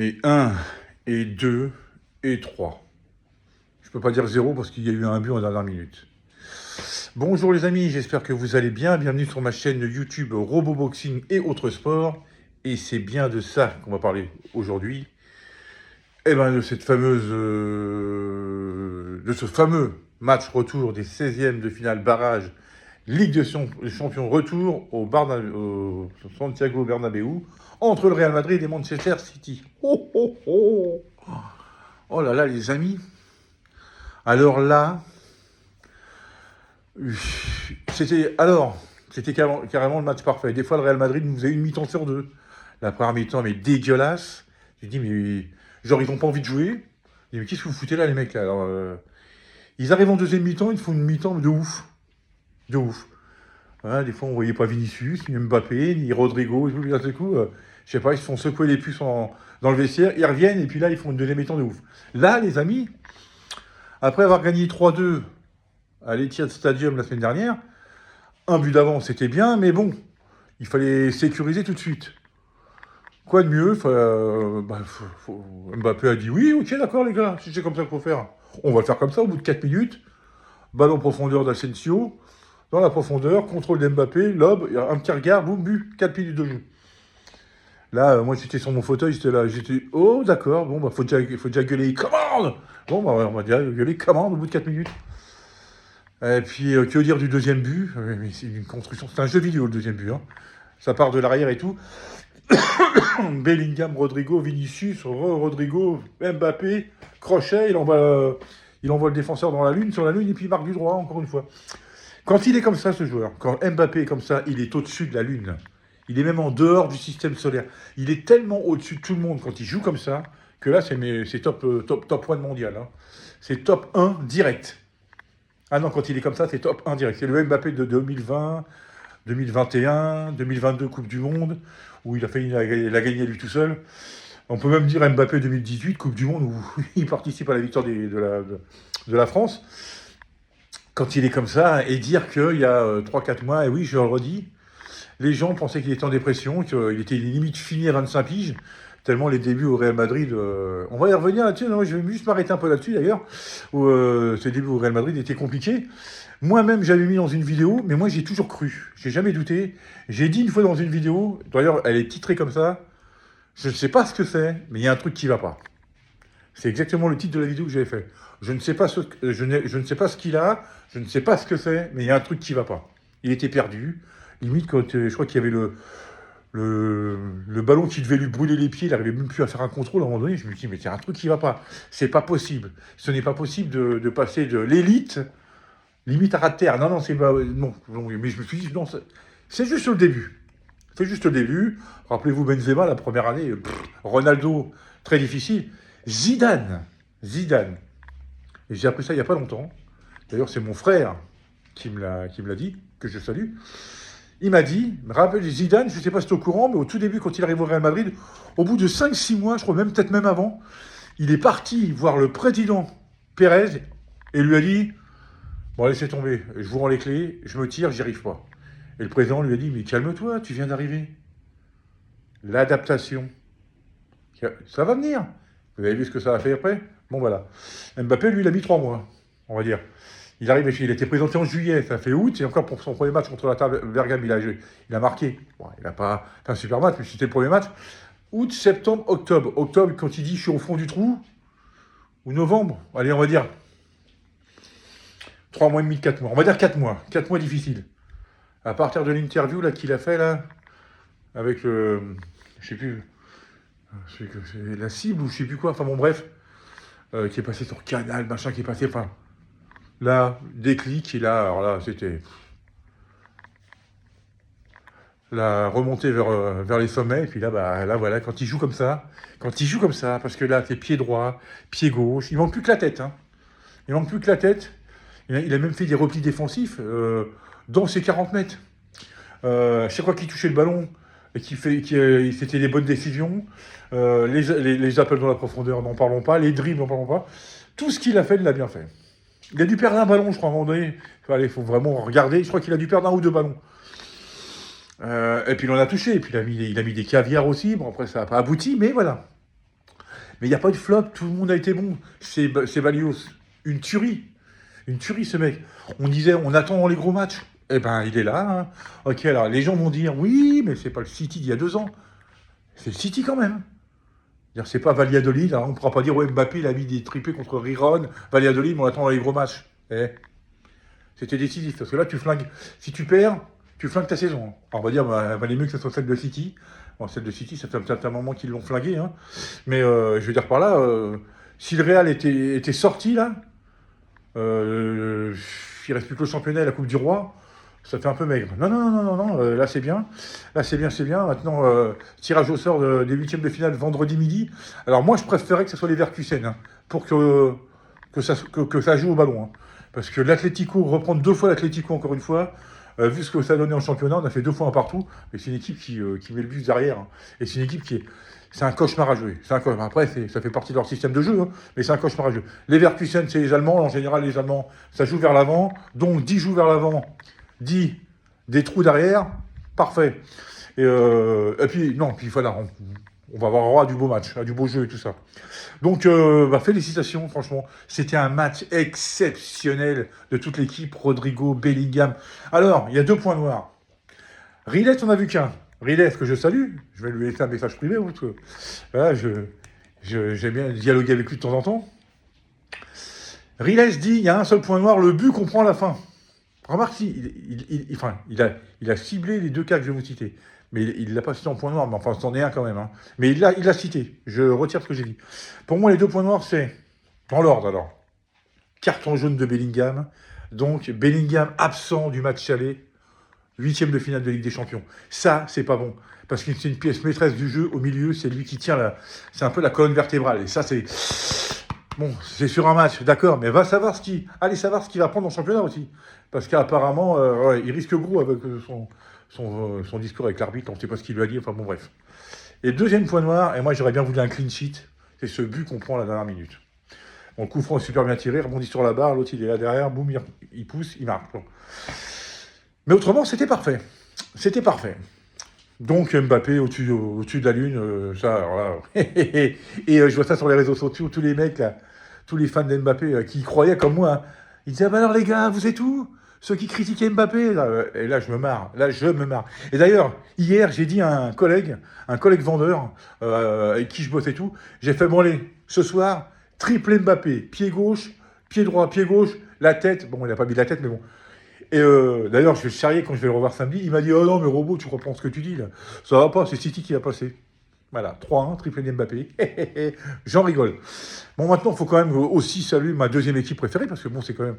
Et 1, et 2, et 3. Je peux pas dire 0 parce qu'il y a eu un but en dernière minute. Bonjour les amis, j'espère que vous allez bien. Bienvenue sur ma chaîne YouTube Roboboxing et autres sports. Et c'est bien de ça qu'on va parler aujourd'hui. Et bien de cette fameuse, de ce fameux match retour des 16e de finale barrage Ligue des Champions retour au Santiago Bernabéu entre le Real Madrid et Manchester City. Oh, oh, oh. Oh là là les amis. Alors là, c'était carrément le match parfait. Des fois le Real Madrid nous faisait une mi-temps sur deux. La première mi-temps mais dégueulasse. J'ai dit mais genre ils n'ont pas envie de jouer. J'ai dit mais qu'est-ce que vous foutez là les mecs là. Alors, ils arrivent en deuxième mi-temps, ils font une mi-temps de ouf. De ouf. Hein, des fois, on ne voyait pas Vinicius, ni Mbappé, ni Rodrigo, et tout, d'un seul coup, je sais pas, ils se font secouer les puces dans le vestiaire, ils reviennent, et puis là, ils font une deuxième mi-temps de ouf. Là, les amis, après avoir gagné 3-2 à l'Etihad Stadium la semaine dernière, un but d'avance, c'était bien, mais bon, il fallait sécuriser tout de suite. Quoi de mieux Mbappé a dit oui, ok, d'accord, les gars, si c'est comme ça qu'il faut faire. On va le faire comme ça, au bout de 4 minutes. Ballon profondeur d'Asensio. Dans la profondeur, contrôle d'Mbappé, lob, un petit regard, boum, but, 4 minutes de jeu. Là, moi j'étais sur mon fauteuil, j'étais là, oh d'accord, bon, bah faut déjà gueuler commande. Bon, bah on va déjà gueuler commande au bout de 4 minutes. Et puis, que dire du deuxième but? Mais c'est une construction, c'est un jeu vidéo le deuxième but, hein. Ça part de l'arrière et tout. Bellingham, Rodrigo, Vinicius, Rodrigo, Mbappé, crochet, il envoie le défenseur sur la lune, et puis il marque du droit, encore une fois. Quand il est comme ça, ce joueur, quand Mbappé est comme ça, il est au-dessus de la Lune. Il est même en dehors du système solaire. Il est tellement au-dessus de tout le monde quand il joue comme ça, que là, c'est top 1 mondial. Hein. C'est top 1 direct. Ah non, quand il est comme ça, c'est top 1 direct. C'est le Mbappé de 2020, 2021, 2022 Coupe du Monde, où il a gagné lui tout seul. On peut même dire Mbappé 2018, Coupe du Monde, où il participe à la victoire de la France. Quand il est comme ça, et dire qu'il y a 3-4 mois, et oui, je le redis, les gens pensaient qu'il était en dépression, qu'il était limite fini à 25 piges, tellement les débuts au Real Madrid... on va y revenir là-dessus, non, je vais juste m'arrêter un peu là-dessus d'ailleurs, où ces débuts au Real Madrid étaient compliqués. Moi-même, j'avais mis dans une vidéo, mais moi j'ai toujours cru, j'ai jamais douté. J'ai dit une fois dans une vidéo, d'ailleurs elle est titrée comme ça, je ne sais pas ce que c'est, mais il y a un truc qui va pas. C'est exactement le titre de la vidéo que j'avais fait. Je ne sais pas ce qu'il a, je ne sais pas ce que c'est, mais il y a un truc qui va pas. Il était perdu. Limite, quand je crois qu'il y avait le ballon qui devait lui brûler les pieds, il n'arrivait même plus à faire un contrôle. À un moment donné, je me dis, mais il y a un truc qui va pas. C'est pas possible. Ce n'est pas possible de passer de l'élite, limite à ras de terre. Non, non, c'est pas... Non, mais je me suis dit, non, c'est juste le début. C'est juste le début. Rappelez-vous Benzema, la première année. Ronaldo, très difficile. Zidane. Et j'ai appris ça il n'y a pas longtemps. D'ailleurs, c'est mon frère qui me l'a dit, que je salue. Il m'a dit, rappelle Zidane, je ne sais pas si tu es au courant, mais au tout début, quand il arrive au Real Madrid, au bout de 5-6 mois, je crois peut-être même avant, il est parti voir le président Pérez et lui a dit, bon, laissez tomber, je vous rends les clés, je me tire, j'y arrive pas. Et le président lui a dit, mais calme-toi, tu viens d'arriver. L'adaptation. Ça va venir. Vous avez vu ce que ça a fait après? Bon, voilà. Mbappé, lui, il a mis 3 mois, on va dire. Il arrive, il a été présenté en juillet, ça fait août, et encore pour son premier match contre la Bergame, il a marqué. Bon, il n'a pas fait un super match, mais c'était le premier match. Août, septembre, octobre. Octobre, quand il dit je suis au fond du trou, ou novembre, allez, on va dire 3 mois et demi, 4 mois. On va dire 4 mois. 4 mois difficiles. À partir de l'interview là qu'il a fait, là, avec le... Je sais plus... C'est la cible ou je sais plus quoi, enfin bon bref, qui est passé sur Canal, machin, qui est passé, enfin, là, déclic, et là, alors là, c'était la remontée vers les sommets, et puis là, bah, là, voilà, quand il joue comme ça, parce que là, c'est pied droit, pied gauche, il manque plus que la tête, hein, il manque plus que la tête, il a même fait des replis défensifs dans ses 40 mètres. Chaque fois qu'il touchait le ballon, et c'était des bonnes décisions. Les appels dans la profondeur, n'en parlons pas. Les dribbles, n'en parlons pas. Tout ce qu'il a fait, il l'a bien fait. Il a dû perdre un ballon, je crois, à un moment donné. Il faut vraiment regarder. Je crois qu'il a dû perdre 1 ou 2 ballons. Et puis il en a touché. Et puis il a mis des caviars aussi. Bon, après, ça n'a pas abouti, mais voilà. Mais il n'y a pas eu de flop, tout le monde a été bon. C'est Balios. Une tuerie. Une tuerie, ce mec. On disait, on attend les gros matchs. Eh ben, il est là. Hein. Ok, alors les gens vont dire, oui, mais c'est pas le City d'il y a 2 ans. C'est le City quand même. C'est pas Valladolid. Hein. On ne pourra pas dire, ouais, Mbappé, il a mis des triplés contre Riron. Valladolid, mais on attend les gros matchs. C'était décisif. Parce que là, tu flingues. Si tu perds, tu flingues ta saison. Alors, on va dire, valait mieux que ce soit celle de City. Bon, celle de City, ça fait peut-être un moment qu'ils l'ont flingué. Hein. Mais je veux dire par là, si le Real était sorti, là, il reste plus que le championnat et la Coupe du Roi, ça fait un peu maigre. Non, là c'est bien. Là c'est bien. Maintenant, tirage au sort des huitièmes de finale vendredi midi. Alors moi, je préférais que ce soit les Leverkusen, hein, pour que ça joue au ballon. Hein. Parce que l'Atlético, reprendre 2 fois l'Atlético encore une fois, vu ce que ça a donné en championnat, on a fait 2 fois un partout, mais c'est une équipe qui met le but derrière. Hein. Et c'est une équipe c'est un cauchemar à jouer. C'est un cauchemar. Après, ça fait partie de leur système de jeu, hein, mais c'est un cauchemar à jouer. Les Leverkusen, c'est les Allemands. En général, les Allemands, ça joue vers l'avant. Donc, 10 jouent vers l'avant, 10 des trous derrière. Parfait. Et puis voilà, on va avoir droit à du beau match, à du beau jeu et tout ça. Donc, félicitations, franchement. C'était un match exceptionnel de toute l'équipe. Rodrigo, Bellingham. Alors, il y a 2 points noirs. Riles, on n'a vu qu'un. Riles, que je salue. Je vais lui laisser un message privé. Parce que, voilà, j'aime bien dialoguer avec lui de temps en temps. Riles dit, il y a un seul point noir, le but qu'on prend à la fin. Remarque, il a ciblé les 2 cas que je vais vous citer. Mais il ne l'a pas cité en point noir, mais enfin, c'en est un quand même. Hein. Mais il l'a cité. Je retire ce que j'ai dit. Pour moi, les 2 points noirs, c'est, dans l'ordre alors, carton jaune de Bellingham. Donc, Bellingham absent du match aller, 8e de finale de Ligue des Champions. Ça, c'est pas bon. Parce que c'est une pièce maîtresse du jeu. Au milieu, c'est lui qui tient c'est un peu la colonne vertébrale. Et ça, c'est... Bon, c'est sur un match, d'accord, mais savoir ce qu'il va prendre dans le championnat aussi. Parce qu'apparemment, il risque gros avec son discours avec l'arbitre, on ne sait pas ce qu'il lui a dit, enfin bon, bref. Et 2e point noir, et moi j'aurais bien voulu un clean sheet, c'est ce but qu'on prend à la dernière minute. Bon, le coup franc est super bien tiré, rebondit sur la barre, l'autre il est là derrière, boum, il pousse, il marque. Bon. Mais autrement, c'était parfait. C'était parfait. Donc Mbappé au-dessus de la lune, ça, alors là. Et je vois ça sur les réseaux sociaux, tous les mecs, là, tous les fans d'Mbappé qui y croyaient comme moi, hein, ils disaient, ah bah alors les gars, vous êtes où? Ceux qui critiquaient Mbappé, là, et là je me marre, Et d'ailleurs, hier, j'ai dit à un collègue vendeur, avec qui je bosse et tout, j'ai fait, bon allez, ce soir, triple Mbappé, pied gauche, pied droit, pied gauche, la tête, bon il n'a pas mis la tête, mais bon. Et d'ailleurs, je vais le charrier quand je vais le revoir samedi. Il m'a dit, oh non, mais Robot, tu reprends ce que tu dis, là. Ça va pas, c'est City qui va passer. Voilà, 3-1, triplé Mbappé. J'en rigole. Bon, maintenant, il faut quand même aussi saluer ma 2e équipe préférée, parce que bon, c'est quand même...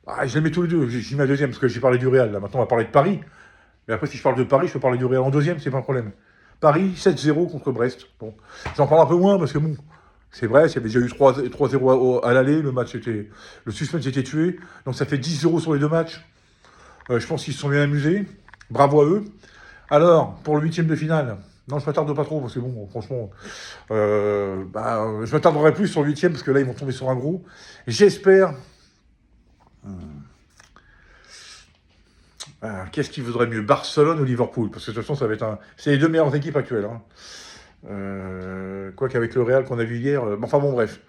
Ah, je les mets tous les deux. J'ai mis ma 2e, parce que j'ai parlé du Real, là. Maintenant, on va parler de Paris. Mais après, si je parle de Paris, je peux parler du Real en 2e, c'est pas un problème. Paris, 7-0 contre Brest. Bon, j'en parle un peu moins, parce que bon... C'est vrai, il y avait déjà eu 3-0 à l'aller, le suspense était tué, donc ça fait 10-0 sur les 2 matchs. Je pense qu'ils se sont bien amusés. Bravo à eux. Alors, pour le 8e de finale, non, je m'attarde pas trop, parce que bon, franchement, je m'attarderai plus sur le 8e, parce que là, ils vont tomber sur un gros. J'espère... qu'est-ce qui vaudrait mieux, Barcelone ou Liverpool? Parce que de toute façon, ça va être c'est les 2 meilleures équipes actuelles. Hein. Quoi qu'avec le Real qu'on a vu hier... enfin bon, bref.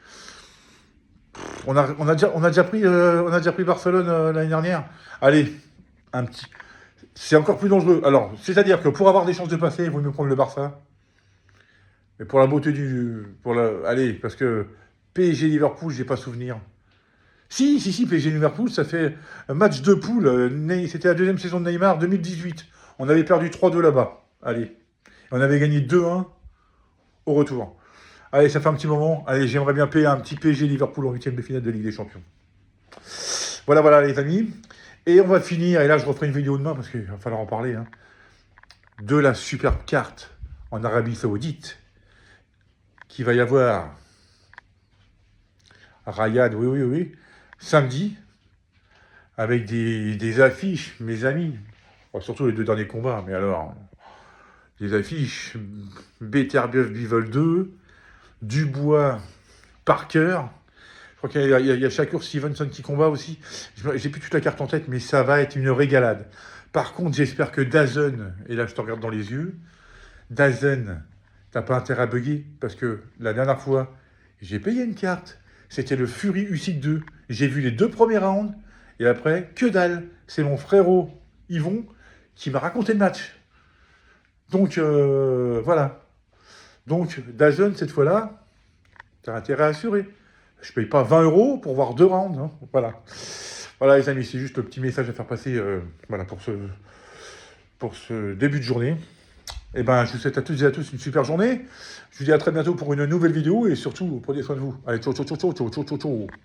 On a déjà pris Barcelone l'année dernière. Allez, c'est encore plus dangereux. Alors, c'est-à-dire que pour avoir des chances de passer, il vaut mieux prendre le Barça. Mais pour la beauté allez, parce que PSG-Liverpool, j'ai pas souvenir. Si, PSG-Liverpool, ça fait un match de poule. C'était la 2e saison de Neymar, 2018. On avait perdu 3-2 là-bas. Allez. On avait gagné 2-1 au retour. Allez, ça fait un petit moment. Allez, j'aimerais bien payer un petit PSG-Liverpool en 8e de finale de Ligue des Champions. Voilà, les amis. Et on va finir, et là je referai une vidéo demain, parce qu'il va falloir en parler, hein, de la superbe carte en Arabie Saoudite, qui va y avoir à Riyad, oui, samedi, avec des affiches, mes amis, enfin, surtout les 2 derniers combats, mais alors, des affiches, Beterbiev Bivol 2, Dubois, Parker, je crois qu'il y a Shakur Stevenson qui combat aussi. J'ai plus toute la carte en tête, mais ça va être une régalade. Par contre, j'espère que Dazen, et là je te regarde dans les yeux, Dazen, t'as pas intérêt à bugger, parce que la dernière fois, J'ai payé une carte. C'était le Fury Usyk 2. J'ai vu les 2 premiers rounds. Et après, que dalle. C'est mon frérot Yvon qui m'a raconté le match. Donc, voilà. Donc, DAZN, cette fois-là, t'as intérêt à assurer. Je paye pas 20 € pour voir 2 rounds. Hein. Voilà. Voilà, les amis, c'est juste le petit message à faire passer voilà, pour ce début de journée. Et ben, je vous souhaite à toutes et à tous une super journée. Je vous dis à très bientôt pour une nouvelle vidéo et surtout, prenez soin de vous. Allez, ciao, ciao, ciao, ciao, ciao, ciao, ciao.